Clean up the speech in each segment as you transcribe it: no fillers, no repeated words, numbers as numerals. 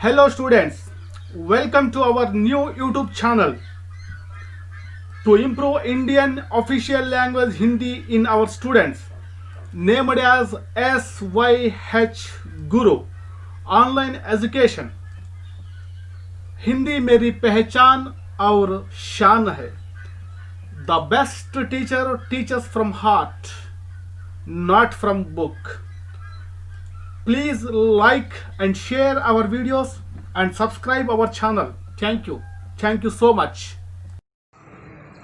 Hello students, welcome to our new YouTube channel. To improve Indian official language Hindi in our students, named as SYH Guru online education. Hindi मेरी पहचान और शान है. The best teacher teachers from heart, not from book. Please like and share our videos and subscribe our channel. Thank you so much.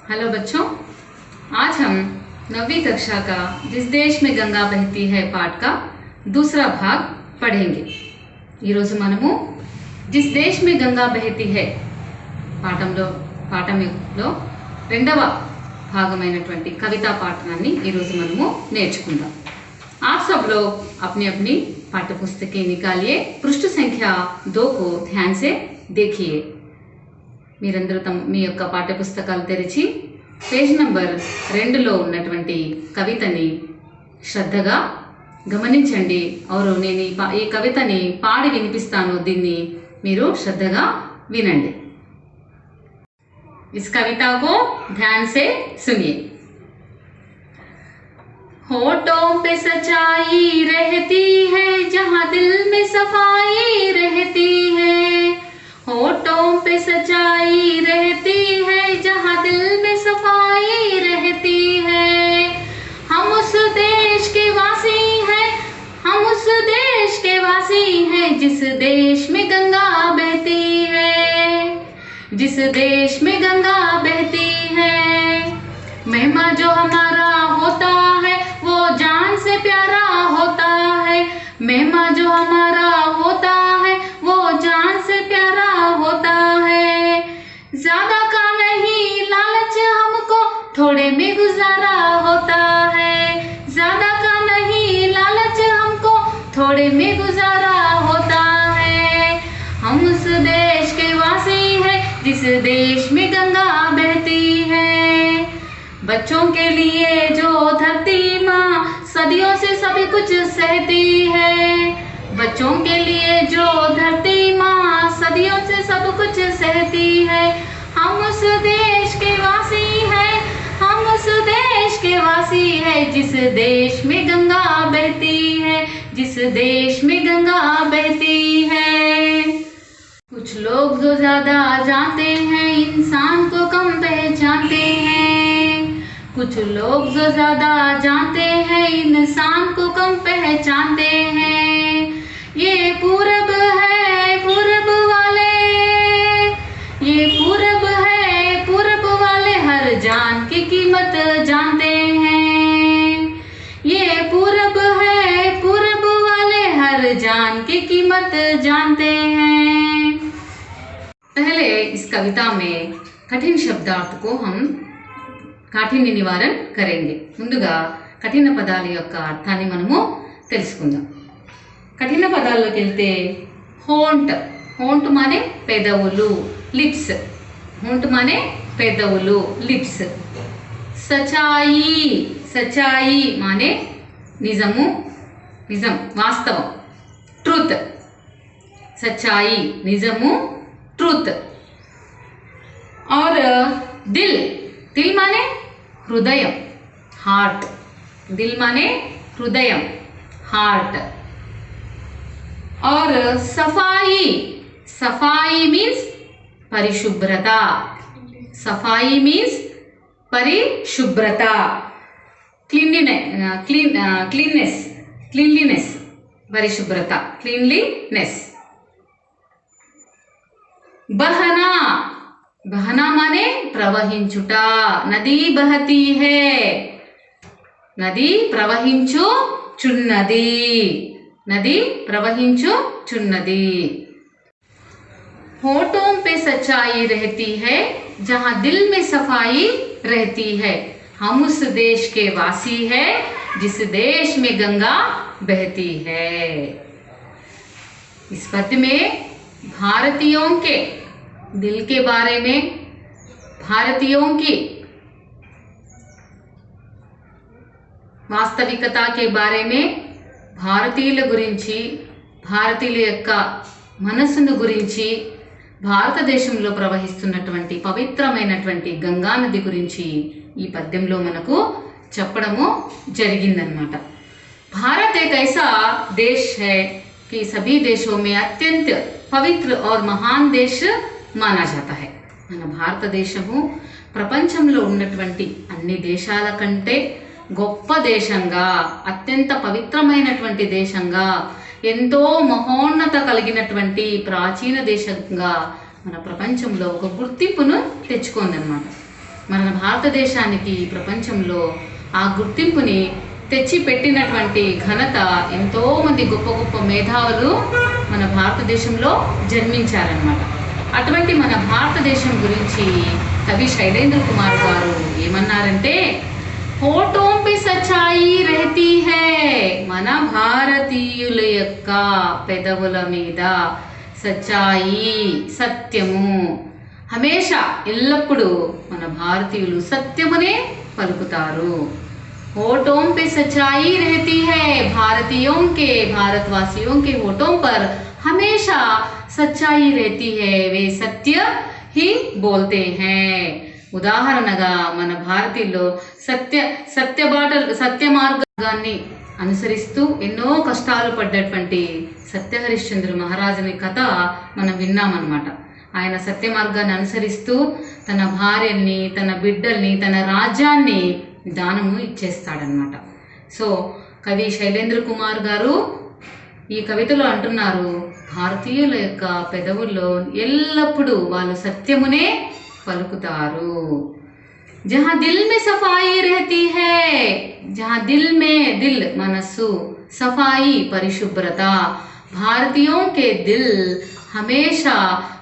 Hello बच्चों, आज हम 9वीं कक्षा का जिस देश में गंगा बहती है पाठ का दूसरा भाग पढ़ेंगे. ఈరోజు మనము जिस देश में गंगा बहती है పాఠంలో రెండవ భాగమైనటువంటి కవితా పాఠాన్ని ఈరోజు మనము నేర్చుకుందాం. आप सब लोग अपनी अपनी पाठ्य पुस्तकें निकालिए. पृष्ठ संख्या 2 को ध्यान से देखिए. మీరందరూ మీ యొక్క పాఠ్య పుస్తకాలు తెరిచి పేజ్ నంబర్ 2లో ఉన్నటువంటి కవితని శ్రద్ధగా గమనించండి. और నేను ఈ కవితని పాడి వినిపిస్తాను, దీన్ని మీరు శ్రద్ధగా వినండి. इस कविता को ध्यान से सुनिए. होठों पे सच्चाई रहती है जहाँ दिल में सफाई रहती है. होठों पे सच्चाई रहती है जहाँ दिल में सफाई रहती है. हम उस देश के वासी हैं, हम उस देश के वासी हैं जिस देश में गंगा बहती है, जिस देश में गंगा बहती है. महिमा जो हमारा होता है वो जान से प्यारा होता है. महिमा जो हमारा होता है वो जान से प्यारा होता है. ज्यादा का नहीं लालच हमको थोड़े में गुजारा होता है. ज्यादा का नहीं लालच हमको थोड़े में गुजारा होता है. हम उस देश के वासी हैं जिस देश में गंगा बहती है. बच्चों के लिए जो धरती माँ सदियों से सभी कुछ सहती है. बच्चों के लिए जो धरती माँ सदियों से सब कुछ सहती है. हम उस देश के वासी हैं, हम उस देश के वासी हैं जिस देश में गंगा बहती है, जिस देश में गंगा बहती है. कुछ लोग जो ज्यादा जानते हैं इंसान को कम पहचानते हैं. कुछ लोग जो ज्यादा जानते हैं इंसान को कम पहचानते हैं. ये पूरब है पूरब वाले, ये पूरब है पूरब वाले हर जान की कीमत जानते हैं. ये पूरब है पूरब वाले हर जान की कीमत जानते हैं. पहले इस कविता में कठिन शब्दार्थ को हम కాఠిన్య నివారణ కరెంగే. ముందుగా కఠిన పదాల యొక్క అర్థాన్ని మనము తెలుసుకుందాం. కఠిన పదాల్లోకి వెళ్తే హోంట్, హోంట్ మానే పెదవులు, లిప్స్. హోంట్ మానే పెదవులు, లిప్స్. సచాయి, సచాయి మానే నిజము, నిజం, వాస్తవం, ట్రూత్. సచాయి నిజము, ట్రూత్. और दिल, दिल माने हृदयम, हार्ट. दिल माने हृदयम, हार्ट. और सफाई, सफाई मीन्स परिशुभ्रता. सफाई मीन्स परिशुभ्रता, क्लीननेस, क्लीनलीनेस, परिशुभ्रता, क्लीनलीनेस. बहना, बहना माने प्रवहिंचुटा. नदी बहती है, नदी प्रवहिंचुచున్నది, नदी प्रवहिंचुచున్నది. होठों पे सच्चाई रहती है जहाँ दिल में सफाई रहती है. हम उस देश के वासी हैं जिस देश में गंगा बहती है. इस पद्य में भारतीयों के दिल के बारे में, भारतीयों की వాస్తవికత के बारे में భారతీయుల గురించి, భారతీయుల యొక్క మనస్సును గురించి, భారతదేశంలో ప్రవహిస్తున్నటువంటి పవిత్రమైనటువంటి గంగా నది గురించి ఈ పద్యంలో మనకు చెప్పడము జరిగిందనమాట. भारत एक ऐसा देश है कि सभी देशों में अत्यंत पवित्र और महान देश माना जाता है. మన భారతదేశము ప్రపంచంలో ఉన్నటువంటి అన్ని దేశాల కంటే గొప్ప దేశంగా, అత్యంత పవిత్రమైనటువంటి దేశంగా, ఎంతో మహోన్నత కలిగినటువంటి ప్రాచీన దేశంగా మన ప్రపంచంలో ఒక గుర్తింపును తెచ్చుకుందనమాట. మన భారతదేశానికి ప్రపంచంలో ఆ గుర్తింపుని తెచ్చి పెట్టినటువంటి ఘనత ఎంతో మంది గొప్ప గొప్ప మేధావులు మన భారతదేశంలో జన్మించారనమాట. అటువంటి మన భారతదేశం గురించి కవి శైలేంద్ర కుమార్ గారు ఏమన్నారంటే, హోఠోం పే సచ్చాయి రహతీ హై, మన భారతీయుల యొక్క పెదవుల మీద సచ్చాయి, సత్యము, హమేషా ఎల్లప్పుడూ మన భారతీయులు సత్యమునే పలుకుతారు. होठों पे सच्चाई रहती है, भारतीयों के, भारतवासियों के होठों पर हमेशा सच्चाई रहती है, वे सत्य ही बोलते हैं. ఉదాహరణగా మన భారతీయులు సత్య మార్గాన్ని అనుసరిస్తూ ఎన్నో కష్టాలు పడ్డటువంటి సత్యహరిశ్చంద్ర మహారాజుని కథ మనం విన్నామన్నమాట. ఆయన సత్య మార్గాన్ని అనుసరిస్తూ తన భార్యని, తన బిడ్డల్ని, తన రాజ్యాన్ని దానము ఇచ్చేస్తాడనమాట. సో కవి శైలేంద్ర కుమార్ గారు ఈ కవితలో అంటున్నారు, భారతీయుల యొక్క పెదవుల్లో ఎల్లప్పుడూ వాళ్ళు సత్యమునే పలుకుతారు. జహా దిల్ మే సఫాయి రహతీ హై, జహా దిల్ మే, దిల్ మనస్సు, సఫాయి పరిశుభ్రత, భారతీయోं के दिल హమేషా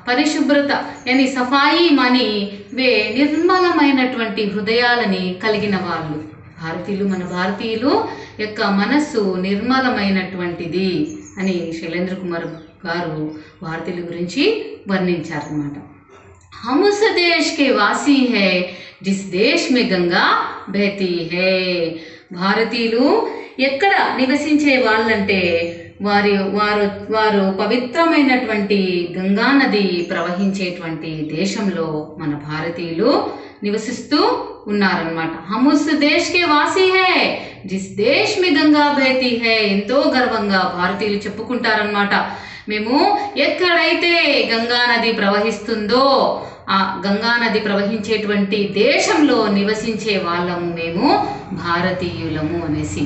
పరిశుభ్రత, యాని సఫాయి మని వే నిర్మలమైనటువంటి హృదయాలని కలిగిన వాళ్ళు. భారతీయులు, మన భారతీయులు యొక్క మనస్సు నిర్మలమైనటువంటిది అని శైలేంద్ర కుమార్ గారు భారతీయుల గురించి వర్ణించారన్నమాట. हम उस देश के वासी है जिस देश में गंगा बहती है. భారతీయులు ఎక్కడ నివసించే వాళ్ళంటే వారు పవిత్రమైనటువంటి గంగా నది ప్రవహించేటువంటి దేశంలో మన భారతీయులు నివసిస్తూ ఉన్నారన్నమాట. हम उस देश के वासी है जिस देश में गंगा बहती है. ఎంతో గర్వంగా భారతీయులు చెప్పుకుంటారన్నమాట. మేము ఎక్కడైతే గంగా నది ప్రవహిస్తుందో ఆ గంగా నది ప్రవహించేటువంటి దేశంలో నివసించే వాళ్ళము మేము భారతీయులము అనేసి.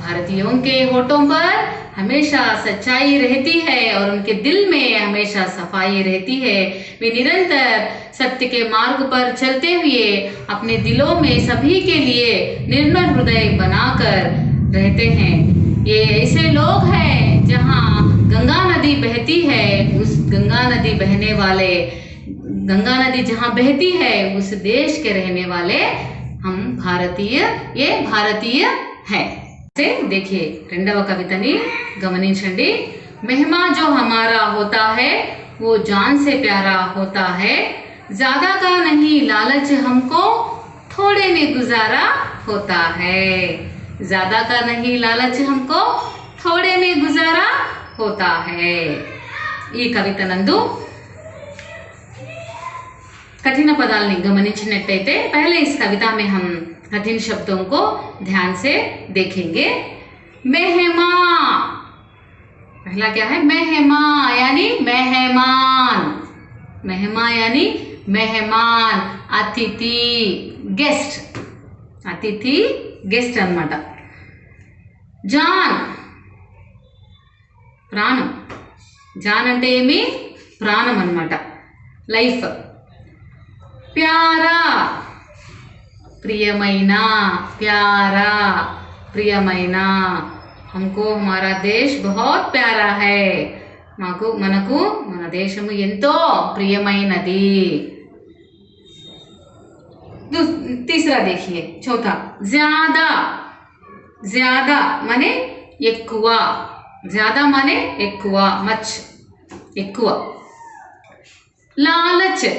भारतीयों के होठों पर हमेशा सच्चाई रहती है और उनके दिल में हमेशा सफाई रहती है. वे निरंतर सत्य के मार्ग पर चलते हुए अपने दिलों में सभी के लिए निर्मल हृदय बनाकर रहते हैं. ये ऐसे लोग हैं जहाँ गंगा नदी बहती है, उस गंगा नदी बहने वाले, गंगा नदी जहाँ बहती है उस देश के रहने वाले हम भारतीय, ये भारतीय है. देखिए రెండవ కవితని గమనించండి. मेहमा जो हमारा होता है वो जान से प्यारा होता है, ज्यादा का नहीं लालच हमको थोड़े में गुजारा होता है. ज्यादा का नहीं लालच हमको थोड़े में गुजारा होता है. ఈ కవిత నందు कठिन पदाలని गमनिंचिनट्टయితే पहले इस कविता में हम कठिन शब्दों को ध्यान से देखेंगे. मेहमा, पहला क्या है? मेहमा यानी मेहमान, मेहमा यानी मेहमान, अतिथि, गेस्ट, अतिथि गेस्ट अन्नమాట. जान, ప్రాణం, జాన్ అంటే ఏమి? ప్రాణం అన్నమాట, లైఫ్. ప్యారా, ప్రియమైన, ప్యారా ప్రియమైన. हमको हमारा देश बहुत प्यारा है, మాకు మనకు మన దేశము ఎంతో ప్రియమైనది. तीसरा देखिए, चौथा ज्यादा, ज्यादा माने ఎక్కువ, ज्यादा माने ఎక్కువ, మచ్ ఎక్కువ. లాలచ్,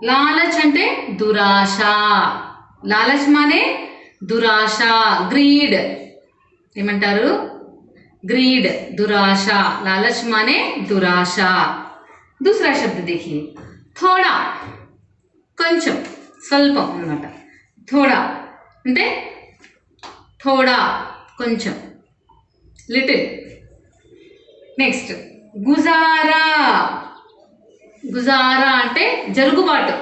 లాలచ్ అంటే దురాశ, లాలచ్ మానే దురాశ, గ్రీడ్ ఏమంటారు? ग्रीड दुराशा, लालच माने दुराशा। दूसरा शब्द देखिए थोड़ा, కొంచెం స్వల్పం అన్నమాట। थोड़ा అంటే थोड़ा కొంచెం, लिटिल। नेक्स्ट गुजारा, गुजारा అంటే జరుగుబాటు।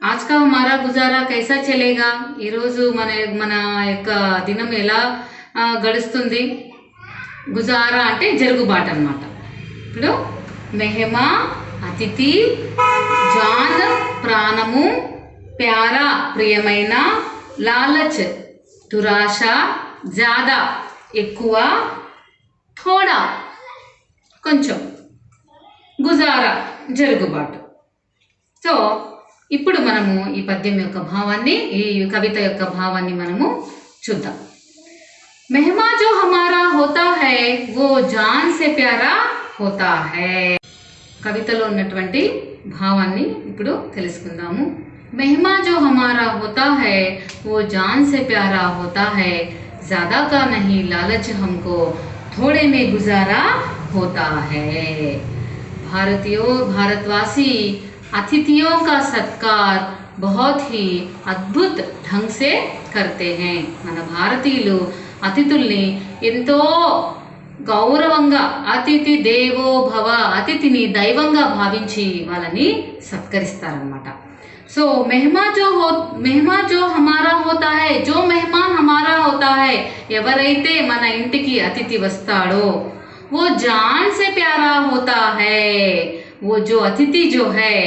आज का हमारा गुजारा कैसा चलेगा, ఈ రోజు మన యొక్క దినం ఎలా గడుస్తుంది। గుజారా అంటే జరుగుబాటు అన్నమాట। ఇప్పుడు మెహమా అతిథి, జాన్ ప్రాణము, ప్యారా ప్రియమైన, లాలచ్ దురాశ, జ్యాదా ఎక్కువ, థోడా కొంచెం, గుజారా జరుగుబాటు। సో ఇప్పుడు మనము ఈ పద్యం యొక్క భావాన్ని, ఈ కవిత యొక్క భావాన్ని మనము చూద్దాం। మెహమా జో హమారా హోతా హై वो जान से प्यारा होता है। కవితలో ఉన్నటువంటి భావాన్ని ఇప్పుడు తెలుసుకుందాము। మెహమా జో హమారా హోతా హై वो जान से प्यारा होता है, ज्यादा का नहीं लालच हमको थोड़े में गुजारा होता है। भारतीयों, भारतवासी अतिथियों का सत्कार बहुत ही अद्भुत ढंग से करते हैं। మన భారతీయులు అతిథుల్ని ఎంతో గౌరవంగా, అతిథి దేవో భవ, అతిథిని దైవంగా భావించి వాళ్ళని సత్కరిస్తారన్నమాట। సో మెహమా జో హమారా హోతా హై, జో మెహమాన్ హమారా హోతా హై, ఎవరైతే మన ఇంటికి అతిథి వస్తాడో वो जान से प्यारा होता है, वो जो अतिथि जो है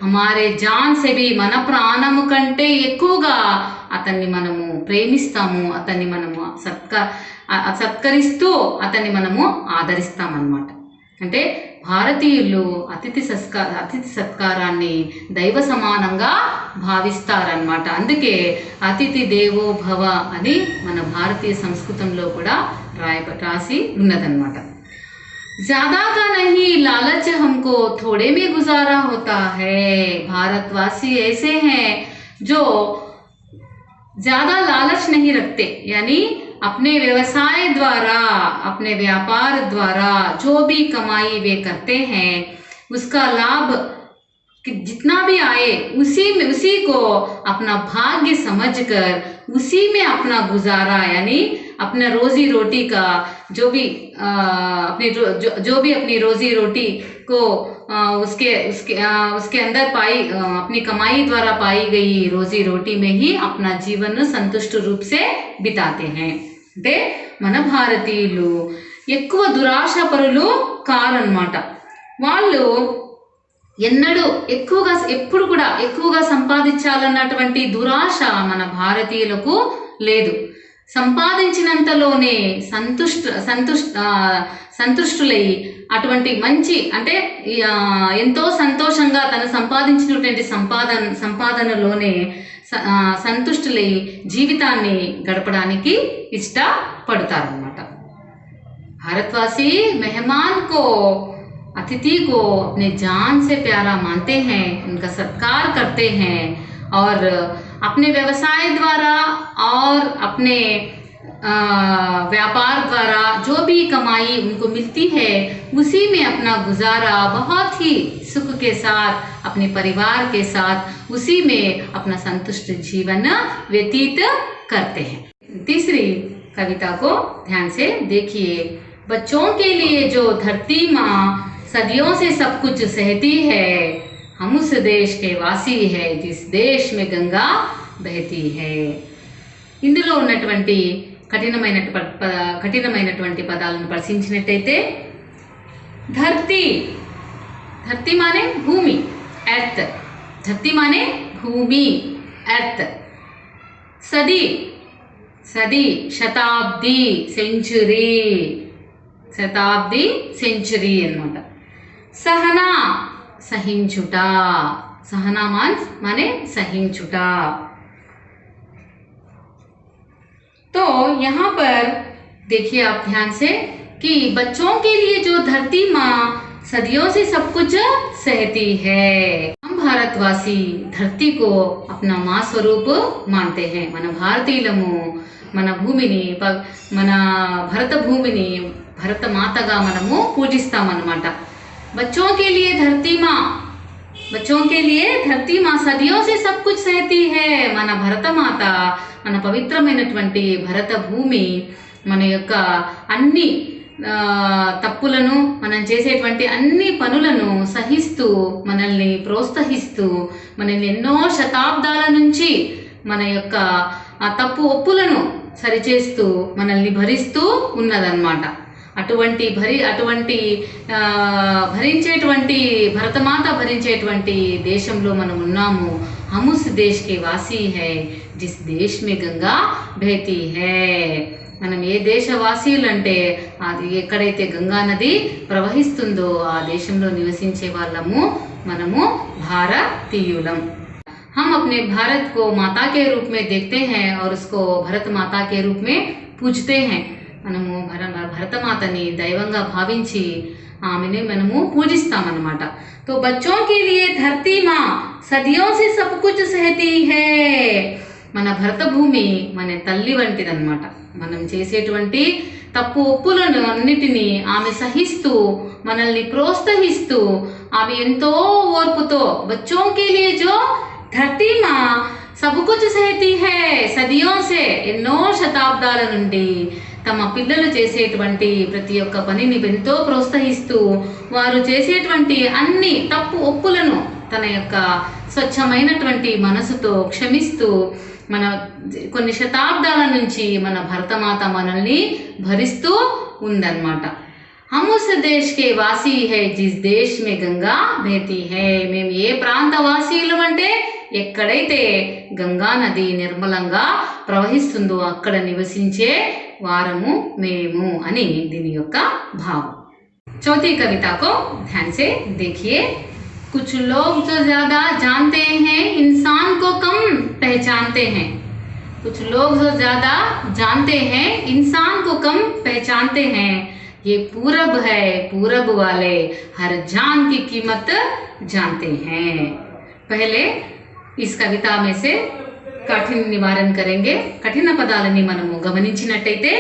हमारे जान से भी మన ప్రాణము కంటే ఎక్కువగా అతన్ని మనము ప్రేమిస్తాము, అతన్ని మనము సత్కరిస్తూ అతన్ని మనము ఆదరిస్తామన్నమాట। అంటే భారతీయులు అతిథి సత్కారాన్ని దైవ సమానంగా భావిస్తారన్నమాట। అందుకే అతిథి దేవో భవ అని మన భారతీయ సంస్కృతంలో కూడా రాసి ఉన్నదన్నమాట। ज्यादा का नहीं लालच हमको थोड़े में गुजारा होता है। भारतवासी ऐसे हैं जो ज्यादा लालच नहीं रखते, यानी अपने व्यवसाय द्वारा, अपने व्यापार द्वारा जो भी कमाई वे करते हैं उसका लाभ जितना भी आए उसी को अपना भाग्य समझकर उसी में अपना गुजारा, यानी अपना रोजी रोटी का जो भी अपनी रोजी रोटी को उसके अंदर पाई, अपनी कमाई द्वारा पाई गई रोजी रोटी में ही अपना जीवन संतुष्ट रूप से बिताते हैं। అంటే మన భారతీయులు ఎక్కువ దురాశ పరులు కారన్నమాట। వాళ్ళు ఎన్నడూ ఎప్పుడు కూడా ఎక్కువగా సంపాదించాలన్నటువంటి దురాశ మన భారతీయులకు లేదు। సంపాదించినంతలోనే సంతుష్టులై అటువంటి మంచి, అంటే ఎంతో సంతోషంగా తను సంపాదించినటువంటి సంపాదనలోనే సంతుష్టులై జీవితాన్ని గడపడానికి ఇష్టపడతారన్నమాట। भारतवासी मेहमान को, अतिथि को अपने जान से प्यारा मानते हैं, उनका सत्कार करते हैं और अपने व्यवसाय द्वारा और अपने व्यापार द्वारा जो भी कमाई उनको मिलती है उसी में अपना गुजारा बहुत ही सुख के साथ अपने परिवार के साथ उसी में अपना संतुष्ट जीवन व्यतीत करते हैं। तीसरी कविता को ध्यान से देखिए। बच्चों के लिए जो धरती माँ सदियों से सब कुछ सहती है, हम उस देश के वासी है जिस देश में गंगा बहती है। ఇందులో ఉన్నటువంటి కఠినమైనటువంటి పదాలను పరిశీలించినట్టయితే ధర్తి, ధర్తి మానే భూమి, ఎర్త్, ధర్తి మానే భూమి, ఎర్త్। సది, సది శతాబ్ది, సెంచురీ, శతాబ్ది సెంచురీ అన్నమాట। సహనా సహించుట, सहना माने सहिंचुटा। तो यहाँ पर देखिए आप ध्यान से कि बच्चों के लिए जो धरती माँ सदियों से सब कुछ सहती है, हम भारतवासी धरती को अपना माँ स्वरूप मानते हैं। మన భారతీయులము మన భూమిని మన భరత భూమిని భరత మాతగా మనము పూజిస్తామన్నమాట। बच्चों के लिए धरती माँ सदियों से सब कुछ सहती है। మన భరత మాత మన పవిత్రమైనటువంటి భరత భూమి మన యొక్క అన్ని తప్పులను మనం చేసేటువంటి అన్ని పనులను సహిస్తూ మనల్ని ప్రోత్సహిస్తూ మనల్ని ఎన్నో శతాబ్దాల నుంచి మన యొక్క ఆ తప్పు ఒప్పులను సరిచేస్తూ మనల్ని భరిస్తూ ఉన్నదన్నమాట। అటువంటి భరించేటువంటి భరతమాత భరించేటువంటి దేశంలో మనం ఉన్నాము। हम उस देश के वासी है जिस देश में गंगा बहती है। మనం ఏ దేశవాసీలు అంటే అది ఎక్కడైతే గంగా నది ప్రవహిస్తుందో ఆ దేశంలో నివసించే వాళ్ళము మనము భారతీయులం। हम अपने भारत को माता के रूप में देखते हैं और उसको भरत माता के रूप में पूजते हैं। మనము భరత మాతని దైవంగా భావించి ఆమెని మనము పూజిస్తామన్నమాట। तो बच्चों के लिए धरती माँ सदियों से सब कुछ सहती है। మన భరత భూమి మన తల్లి వంటిదన్నమాట। మనం చేసేటువంటి తప్పు ఒప్పులను అన్నిటినీ ఆమె సహిస్తూ మనల్ని ప్రోత్సహిస్తూ ఆమె ఎంతో ఓర్పుతో बच्चों के लिए जो धरती माँ सब कुछ सहती है सदियों से ఎన్నో శతాబ్దాల నుండి తమ పిల్లలు చేసేటువంటి ప్రతి ఒక్క పనిని ఎంతో ప్రోత్సహిస్తూ వారు చేసేటువంటి అన్ని తప్పు ఒప్పులను తన యొక్క స్వచ్ఛమైనటువంటి మనసుతో క్షమిస్తూ మన కొన్ని శతాబ్దాల నుంచి మన భరతమాత మనల్ని భరిస్తూ ఉందన్నమాట। हम उस देश के वासी है जिस देश में गंगा बहती है। మేము ఏ ప్రాంత వాసీలం అంటే ఎక్కడైతే గంగా నది నిర్మలంగా ప్రవహిస్తుందో అక్కడ నివసించే వారము మేము అని దీని యొక్క భావం। चौथी कविता को ध्यान से देखिए। कुछ लोग जो ज्यादा जानते हैं इंसान को कम पहचानते हैं। कुछ लोग जो ज्यादा जानते हैं इंसान को कम पहचानते हैं। ये पूरब है, पूरब वाले हर जान की कीमत जानते हैं। पहले इस कविता में से कठिन निवारण करेंगे। कठिन पदाలని మనము గమనించినట్టయితే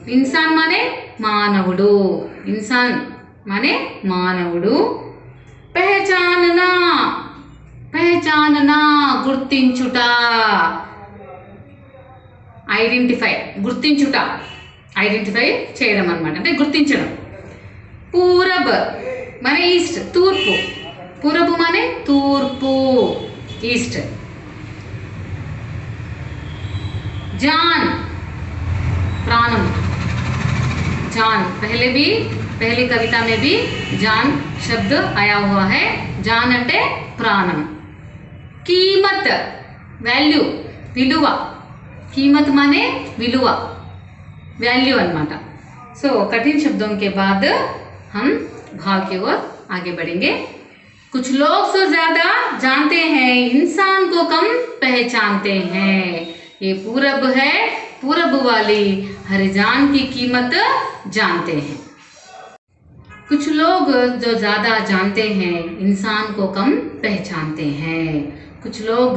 इंसान माने मानवुडु, इंसान माने मानवुडु। पहचानना గుర్తించుట, ఐడెంటిఫై గుర్తించుట, ఐడెంటిఫై చేయడం అన్నమాట, అంటే గుర్తించడం। పూరబ్ माने ఈస్ట్, తూర్పు, పూరబ్ माने తూర్పు, ఈస్ట్। जान प्राणम, जान पहली कविता में भी जान शब्द आया हुआ है। जान అంటే प्राणम। कीमत वैल्यू, विलुवा, कीमत माने विलुवा, वैल्यू अन्नమాట। सो कठिन शब्दों के बाद हम भाव की ओर आगे बढ़ेंगे। कुछ लोग तो ज्यादा जानते हैं इंसान को कम पहचानते हैं। ये पूरब है, पूरब वाली हर जान की कीमत जानते हैं। कुछ लोग जो ज्यादा जानते हैं इंसान को कम पहचानते हैं। कुछ लोग,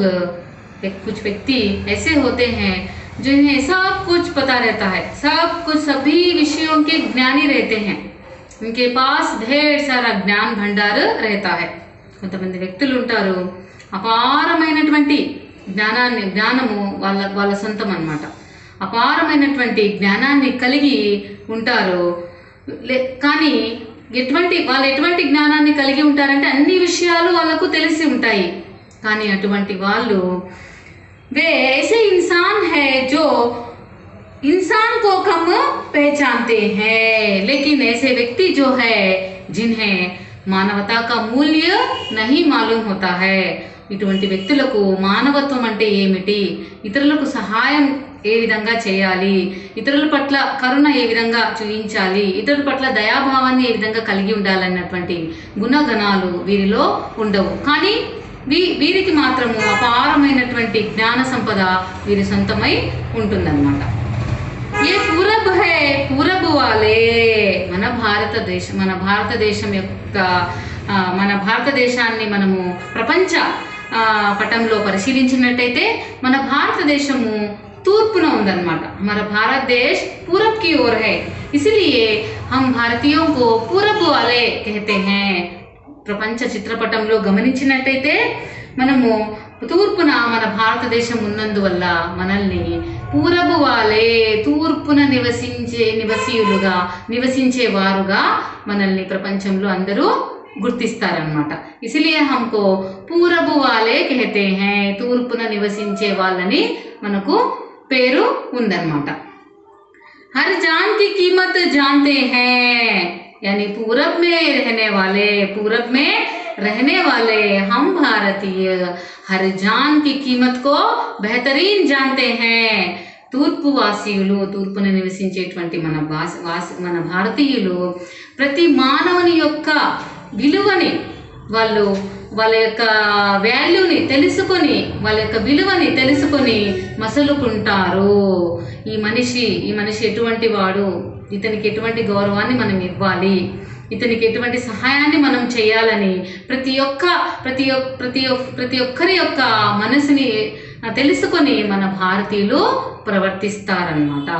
कुछ व्यक्ति ऐसे होते हैं जिन्हें सब कुछ पता रहता है, सब कुछ सभी विषयों के ज्ञानी रहते हैं, उनके पास ढेर सारा ज्ञान भंडार रहता है। కొంతమంది వ్యక్తులు ఉంటారు అపారమైనటువంటి జ్ఞానము వాళ్ళ సొంతం అన్నమాట, అపారమైనటువంటి జ్ఞానాన్ని కలిగి ఉంటారు। కానీ ఎటువంటి జ్ఞానాన్ని కలిగి ఉంటారంటే అన్ని విషయాలు వాళ్ళకు తెలిసి ఉంటాయి। కానీ అటువంటి వాళ్ళు वे ऐसे इंसान है जो इंसान को कम पहचानते हैं, लेकिन ऐसे व्यक्ति जो है जिन्हें मानवता का मूल्य नहीं मालूम होता है। ఇటువంటి వ్యక్తులకు మానవత్వం అంటే ఏమిటి, ఇతరులకు సహాయం ఏ విధంగా చేయాలి, ఇతరుల పట్ల కరుణ ఏ విధంగా చూపించాలి, ఇతరుల పట్ల దయాభావాన్ని ఏ విధంగా కలిగి ఉండాలన్నటువంటి గుణగణాలు వీరిలో ఉండవు। కానీ వీరికి మాత్రము అపారమైనటువంటి జ్ఞాన సంపద వీరి సొంతమై ఉంటుందన్నమాట। ये పూరబ్ है పూరబ్ वाले మన భారతదేశం యొక్క మన భారతదేశాన్ని మనము ప్రపంచ పటంలో పరిశీలించినట్టయితే మన భారతదేశము तूर्पुन ఉందన్నమాట। हमारा भारत देश पूरब की ओर है, इसलिए हम भारतीयों को पूरब वाले कहते हैं। ప్రపంచ చిత్రపటంలో గమనించినట్టయితే మనము తూర్పున మన భారతదేశం ఉన్నందువల్ల మనల్ని పూరబ్ వాలే తూర్పున నివసించేవారుగా మనల్ని ప్రపంచంలో అందరూ గుర్తిస్తారన్నమాట। इसलिए हमको పూరబ్ వాలే कहते हैं, తూర్పున నివసించే వాళ్ళని మనకు పేరు ఉందన్నమాట। हर जान की कीमत जानते हैं, यानी पूरब में रहने वाले हम भारतीय हर जान की कीमत को बेहतरीन जानते हैं। తూర్పు వాసీయులు, తూర్పున నివసించేటువంటి మన భారతీయులు ప్రతి మానవుని యొక్క విలువని వాళ్ళ యొక్క వాల్యూని తెలుసుకొని, వాళ్ళ యొక్క విలువని తెలుసుకొని మసలుకుంటారు। ఈ మనిషి ఎటువంటి వాడు, ఇతనికి ఎటువంటి గౌరవాన్ని మనం ఇవ్వాలి, ఇతనికి ఎటువంటి సహాయాన్ని మనం చేయాలని ప్రతి ఒక్కరి యొక్క మనసుని తెలుసుకొని మన భారతీయులు ప్రవర్తిస్తారన్నమాట।